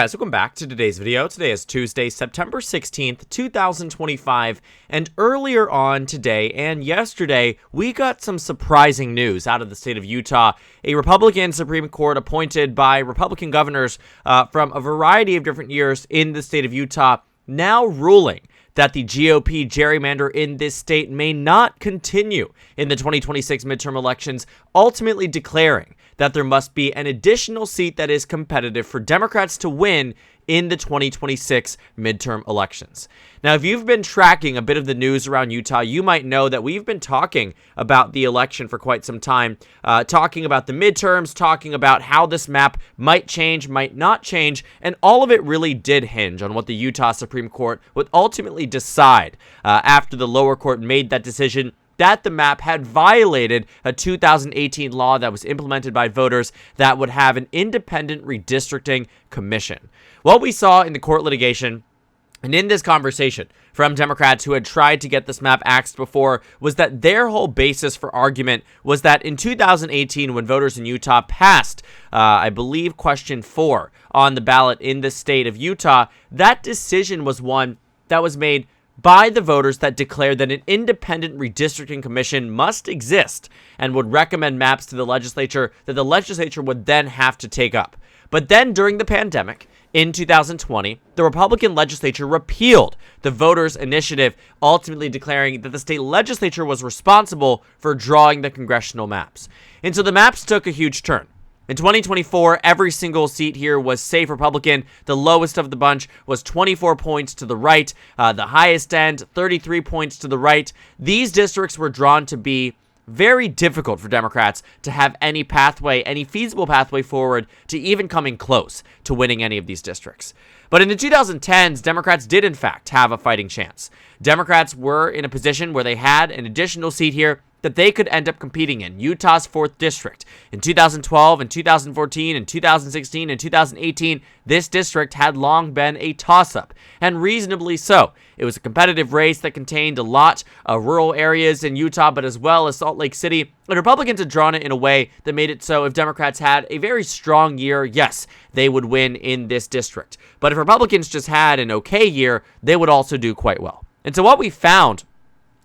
Guys, welcome back to today's video. Today is Tuesday, September 16th, 2025, and earlier on today and yesterday, we got some surprising news out of the state of Utah. A Republican Supreme Court appointed by Republican governors from a variety of different years in the state of Utah now ruling that the GOP gerrymander in this state may not continue in the 2026 midterm elections, ultimately declaring that there must be an additional seat that is competitive for Democrats to win in the 2026 midterm elections. Now, if you've been tracking a bit of the news around Utah, you might know that we've been talking about the election for quite some time, talking about the midterms, talking about how this map might change, might not change, and all of it really did hinge on what the Utah Supreme Court would ultimately decide after the lower court made that decision that the map had violated a 2018 law that was implemented by voters that would have an independent redistricting commission. What we saw in the court litigation and in this conversation from Democrats who had tried to get this map axed before was that their whole basis for argument was that in 2018, when voters in Utah passed, I believe, question 4 on the ballot in the state of Utah, that decision was one that was made by the voters that declared that an independent redistricting commission must exist and would recommend maps to the legislature that the legislature would then have to take up. But then during the pandemic, in 2020, the Republican legislature repealed the voters' initiative, ultimately declaring that the state legislature was responsible for drawing the congressional maps. And so the maps took a huge turn. In 2024, every single seat here was safe Republican. The lowest of the bunch was 24 points to the right. The highest end, 33 points to the right. These districts were drawn to be very difficult for Democrats to have any pathway, any feasible pathway forward to even coming close to winning any of these districts. But in the 2010s, Democrats did in fact have a fighting chance. Democrats were in a position where they had an additional seat here that they could end up competing in, Utah's 4th district. In 2012, and 2014, and 2016, and 2018, this district had long been a toss-up, and reasonably so. It was a competitive race that contained a lot of rural areas in Utah, but as well as Salt Lake City. And Republicans had drawn it in a way that made it so if Democrats had a very strong year, yes, they would win in this district. But if Republicans just had an okay year, they would also do quite well. And so what we found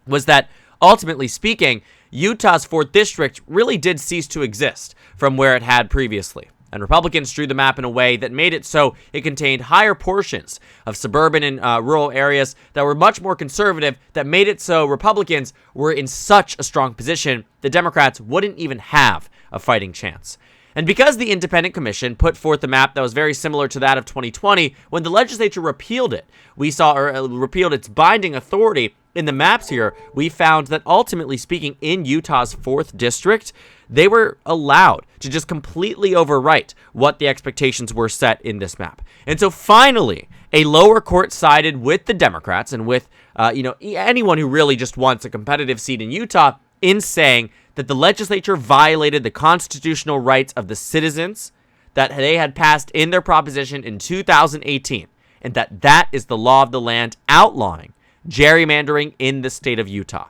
was that ultimately speaking, Utah's 4th district really did cease to exist from where it had previously. And Republicans drew the map in a way that made it so it contained higher portions of suburban and rural areas that were much more conservative, that made it so Republicans were in such a strong position that Democrats wouldn't even have a fighting chance. And because the independent commission put forth a map that was very similar to that of 2020, when the legislature repealed it, repealed its binding authority in the maps here, we found that ultimately speaking, in Utah's 4th district, they were allowed to just completely overwrite what the expectations were set in this map. And so finally, a lower court sided with the Democrats and with anyone who really just wants a competitive seat in Utah in saying that the legislature violated the constitutional rights of the citizens that they had passed in their proposition in 2018, and that is the law of the land outlawing gerrymandering in the state of Utah.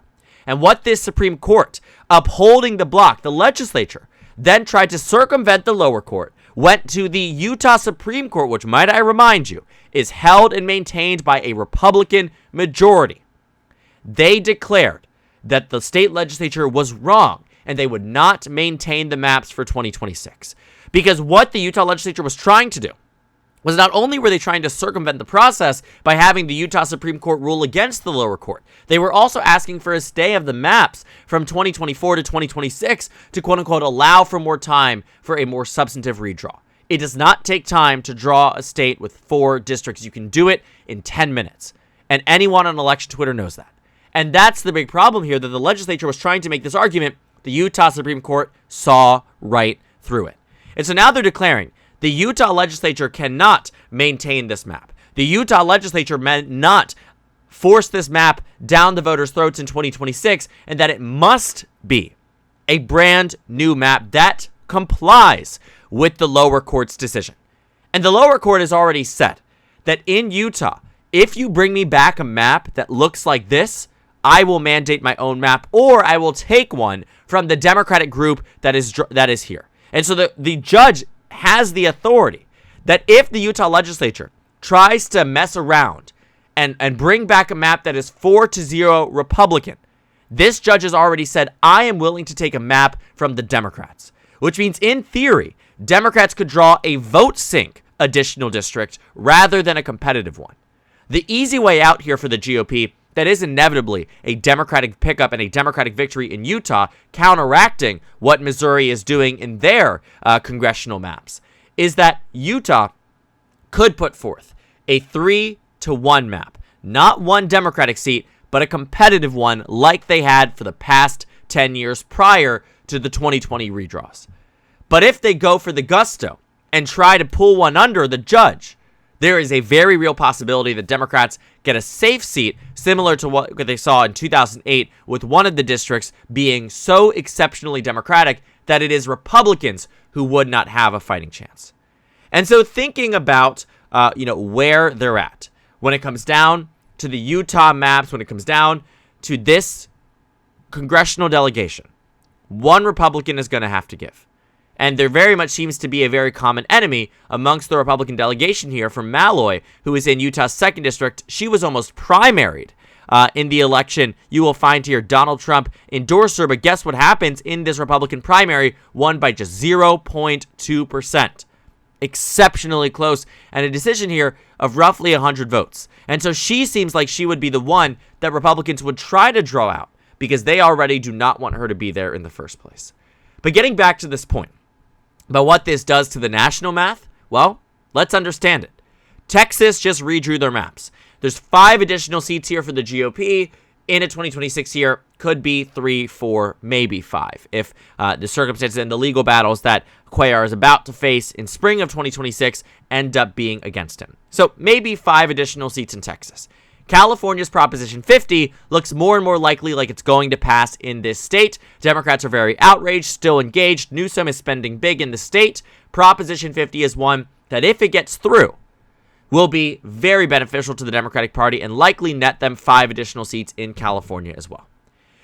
And what this Supreme Court, upholding the block, the legislature, then tried to circumvent the lower court, went to the Utah Supreme Court, which, might I remind you, is held and maintained by a Republican majority. They declared that the state legislature was wrong and they would not maintain the maps for 2026. Because what the Utah legislature was trying to do was not only were they trying to circumvent the process by having the Utah Supreme Court rule against the lower court, they were also asking for a stay of the maps from 2024 to 2026 to quote-unquote allow for more time for a more substantive redraw. It does not take time to draw a state with 4 districts. You can do it in 10 minutes. And anyone on election Twitter knows that. And that's the big problem here, that the legislature was trying to make this argument. The Utah Supreme Court saw right through it. And so now they're declaring the Utah legislature cannot maintain this map. The Utah legislature may not force this map down the voters' throats in 2026, and that it must be a brand new map that complies with the lower court's decision. And the lower court has already said that in Utah, if you bring me back a map that looks like this, I will mandate my own map, or I will take one from the Democratic group that is here. And so the judge has the authority that if the Utah legislature tries to mess around and bring back a map that is 4-0 Republican, this judge has already said, I am willing to take a map from the Democrats, which means in theory, Democrats could draw a vote sync additional district rather than a competitive one. The easy way out here for the GOP, that is inevitably a Democratic pickup and a Democratic victory in Utah, counteracting what Missouri is doing in their congressional maps, is that Utah could put forth a 3-1 map. Not one Democratic seat, but a competitive one like they had for the past 10 years prior to the 2020 redraws. But if they go for the gusto and try to pull one under the judge, there is a very real possibility that Democrats get a safe seat similar to what they saw in 2008 with one of the districts being so exceptionally Democratic that it is Republicans who would not have a fighting chance. And so thinking about where they're at when it comes down to the Utah maps, when it comes down to this congressional delegation, one Republican is going to have to give. And there very much seems to be a very common enemy amongst the Republican delegation here from Malloy, who is in Utah's 2nd District. She was almost primaried in the election. You will find here Donald Trump endorsed her, but guess what happens in this Republican primary? Won by just 0.2%. Exceptionally close, and a decision here of roughly 100 votes. And so she seems like she would be the one that Republicans would try to draw out because they already do not want her to be there in the first place. But getting back to this point, but what this does to the national math, well, let's understand it. Texas just redrew their maps. There's 5 additional seats here for the GOP. In a 2026 year, could be 3, 4, maybe 5, if the circumstances and the legal battles that Cuellar is about to face in spring of 2026 end up being against him. So maybe 5 additional seats in Texas. California's Proposition 50 looks more and more likely like it's going to pass in this state. Democrats are very outraged, still engaged. Newsom is spending big in the state. Proposition 50 is one that, if it gets through, will be very beneficial to the Democratic Party and likely net them 5 additional seats in California as well.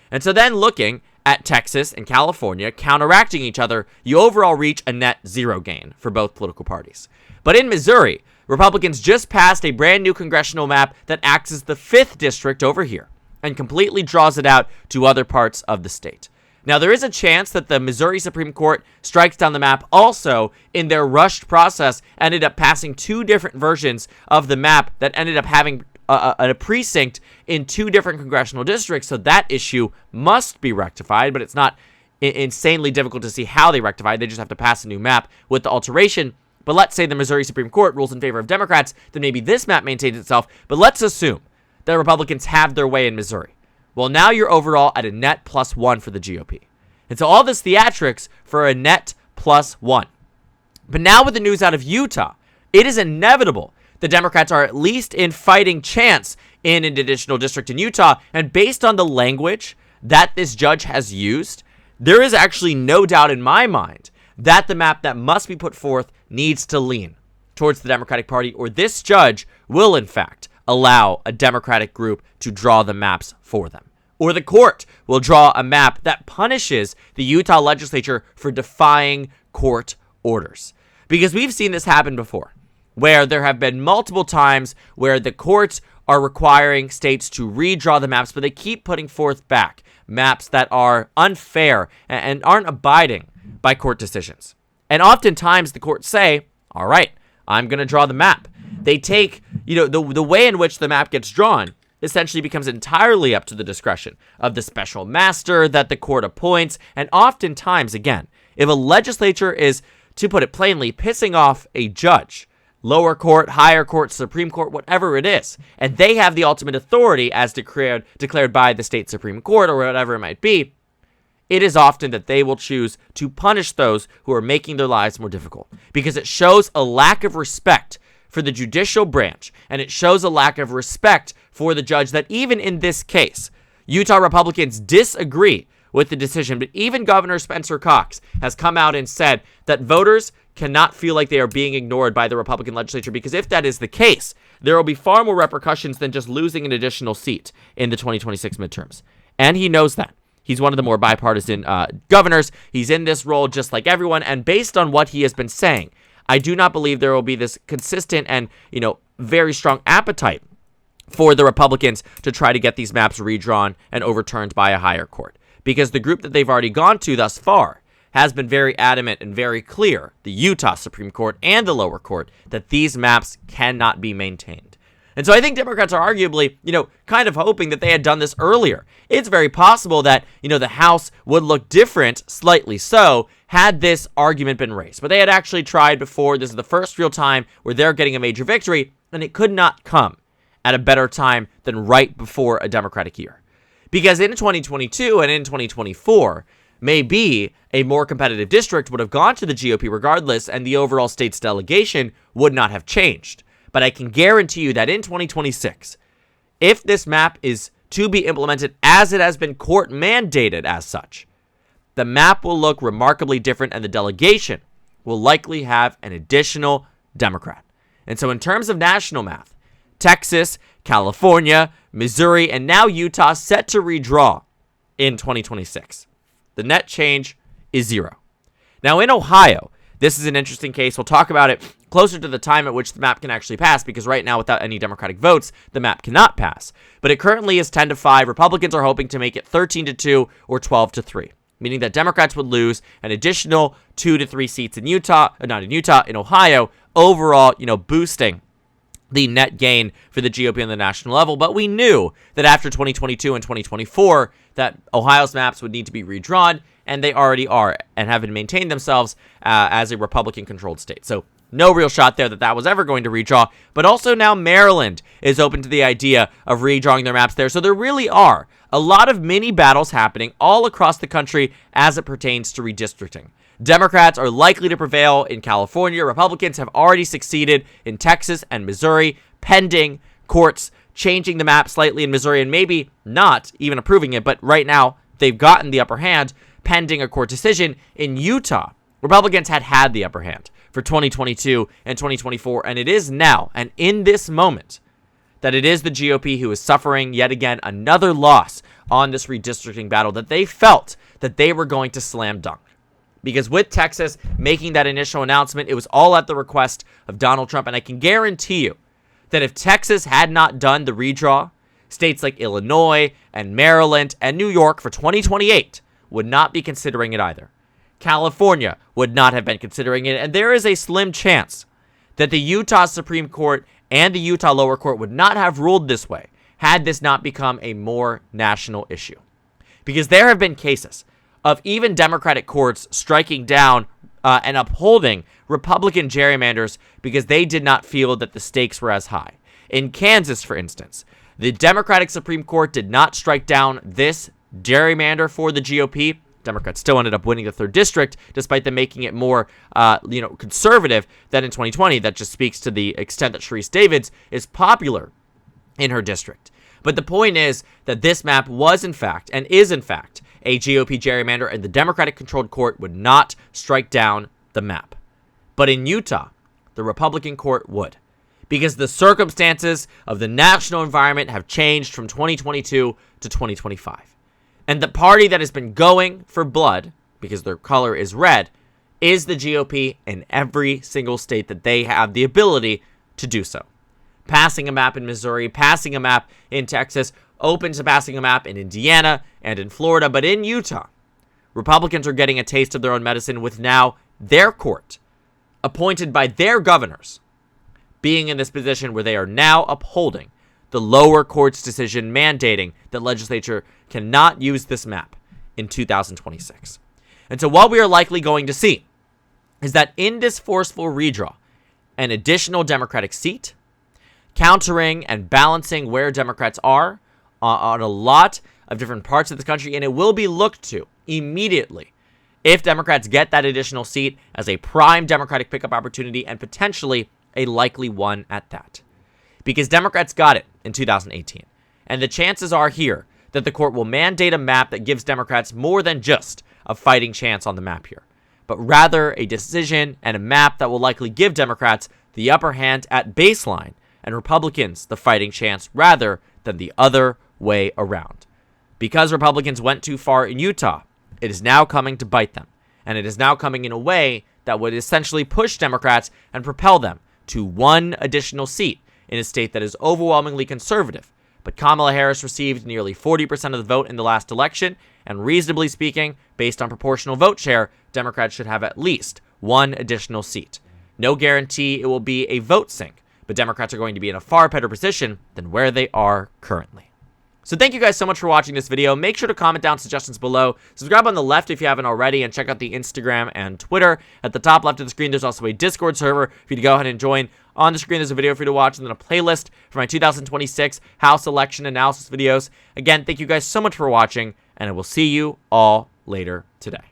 And so then looking at Texas and California counteracting each other, you overall reach a net 0 gain for both political parties. But in Missouri, Republicans just passed a brand new congressional map that acts as the 5th district over here and completely draws it out to other parts of the state. Now, there is a chance that the Missouri Supreme Court strikes down the map also in their rushed process, ended up passing 2 different versions of the map that ended up having a precinct in 2 different congressional districts. So that issue must be rectified, but it's not insanely difficult to see how they rectify it. They just have to pass a new map with the alteration. But let's say the Missouri Supreme Court rules in favor of Democrats, then maybe this map maintains itself. But let's assume that Republicans have their way in Missouri. Well, now you're overall at a net +1 for the GOP. And so all this theatrics for a net +1. But now with the news out of Utah, it is inevitable the Democrats are at least in fighting chance in an additional district in Utah. And based on the language that this judge has used, there is actually no doubt in my mind that the map that must be put forth needs to lean towards the Democratic Party, or this judge will, in fact, allow a Democratic group to draw the maps for them. Or the court will draw a map that punishes the Utah legislature for defying court orders. Because we've seen this happen before, where there have been multiple times where the courts are requiring states to redraw the maps, but they keep putting forth back maps that are unfair and aren't abiding by court decisions. And oftentimes the courts say, all right, I'm going to draw the map. They take, the way in which the map gets drawn essentially becomes entirely up to the discretion of the special master that the court appoints. And oftentimes, again, if a legislature is, to put it plainly, pissing off a judge, lower court, higher court, Supreme Court, whatever it is, and they have the ultimate authority as declared by the state Supreme Court or whatever it might be, it is often that they will choose to punish those who are making their lives more difficult, because it shows a lack of respect for the judicial branch, and it shows a lack of respect for the judge that even in this case, Utah Republicans disagree with the decision. But even Governor Spencer Cox has come out and said that voters cannot feel like they are being ignored by the Republican legislature, because if that is the case, there will be far more repercussions than just losing an additional seat in the 2026 midterms. And he knows that. He's one of the more bipartisan governors. He's in this role just like everyone. And based on what he has been saying, I do not believe there will be this consistent and, very strong appetite for the Republicans to try to get these maps redrawn and overturned by a higher court. Because the group that they've already gone to thus far has been very adamant and very clear, the Utah Supreme Court and the lower court, that these maps cannot be maintained. And so I think Democrats are arguably, kind of hoping that they had done this earlier. It's very possible that, the House would look different, slightly so, had this argument been raised. But they had actually tried before. This is the first real time where they're getting a major victory, and it could not come at a better time than right before a Democratic year. Because in 2022 and in 2024, maybe a more competitive district would have gone to the GOP regardless, and the overall state's delegation would not have changed. But I can guarantee you that in 2026, if this map is to be implemented as it has been court mandated as such, the map will look remarkably different and the delegation will likely have an additional Democrat. And so in terms of national math, Texas, California, Missouri, and now Utah set to redraw in 2026. The net change is 0. Now in Ohio, this is an interesting case. We'll talk about it closer to the time at which the map can actually pass, because right now, without any Democratic votes, the map cannot pass. But it currently is 10-5. Republicans are hoping to make it 13-2 or 12-3, meaning that Democrats would lose an additional 2 to 3 seats in in Ohio, overall, boosting the net gain for the GOP on the national level. But we knew that after 2022 and 2024, that Ohio's maps would need to be redrawn, and they already are and have been maintained themselves as a Republican-controlled state. So no real shot there that was ever going to redraw. But also now Maryland is open to the idea of redrawing their maps there. So there really are a lot of mini battles happening all across the country as it pertains to redistricting. Democrats are likely to prevail in California. Republicans have already succeeded in Texas and Missouri, pending courts changing the map slightly in Missouri and maybe not even approving it. But right now, they've gotten the upper hand pending a court decision. In Utah, Republicans had the upper hand for 2022 and 2024, and it is now, and in this moment, that it is the GOP who is suffering yet again another loss on this redistricting battle that they felt that they were going to slam dunk. Because with Texas making that initial announcement, it was all at the request of Donald Trump, and I can guarantee you that if Texas had not done the redraw, states like Illinois and Maryland and New York for 2028 would not be considering it either. California would not have been considering it, and there is a slim chance that the Utah Supreme Court and the Utah lower court would not have ruled this way had this not become a more national issue. Because there have been cases of even Democratic courts striking down and upholding Republican gerrymanders because they did not feel that the stakes were as high. In Kansas, for instance, the Democratic Supreme Court did not strike down this gerrymander for the GOP. Democrats still ended up winning the 3rd district, despite them making it more, conservative than in 2020. That just speaks to the extent that Sharice Davids is popular in her district. But the point is that this map was, in fact, and is, in fact, a GOP gerrymander, and the Democratic-controlled court would not strike down the map. But in Utah, the Republican court would, because the circumstances of the national environment have changed from 2022 to 2025. And the party that has been going for blood, because their color is red, is the GOP in every single state that they have the ability to do so. Passing a map in Missouri, passing a map in Texas, open to passing a map in Indiana and in Florida. But in Utah, Republicans are getting a taste of their own medicine with now their court, appointed by their governors, being in this position where they are now upholding the lower court's decision mandating that legislature cannot use this map in 2026. And so what we are likely going to see is that in this forceful redraw, an additional Democratic seat, countering and balancing where Democrats are on a lot of different parts of the country, and it will be looked to immediately if Democrats get that additional seat as a prime Democratic pickup opportunity, and potentially a likely one at that. Because Democrats got it in 2018, and the chances are here that the court will mandate a map that gives Democrats more than just a fighting chance on the map here, but rather a decision and a map that will likely give Democrats the upper hand at baseline and Republicans the fighting chance rather than the other way around. Because Republicans went too far in Utah, it is now coming to bite them, and it is now coming in a way that would essentially push Democrats and propel them to one additional seat in a state that is overwhelmingly conservative. But Kamala Harris received nearly 40% of the vote in the last election, and reasonably speaking, based on proportional vote share, Democrats should have at least one additional seat. No guarantee it will be a vote sink, but Democrats are going to be in a far better position than where they are currently. So thank you guys so much for watching this video. Make sure to comment down suggestions below. Subscribe on the left if you haven't already, and check out the Instagram and Twitter. At the top left of the screen, there's also a Discord server for you to go ahead and join. On the screen, there's a video for you to watch, and then a playlist for my 2026 House election analysis videos. Again, thank you guys so much for watching, and I will see you all later today.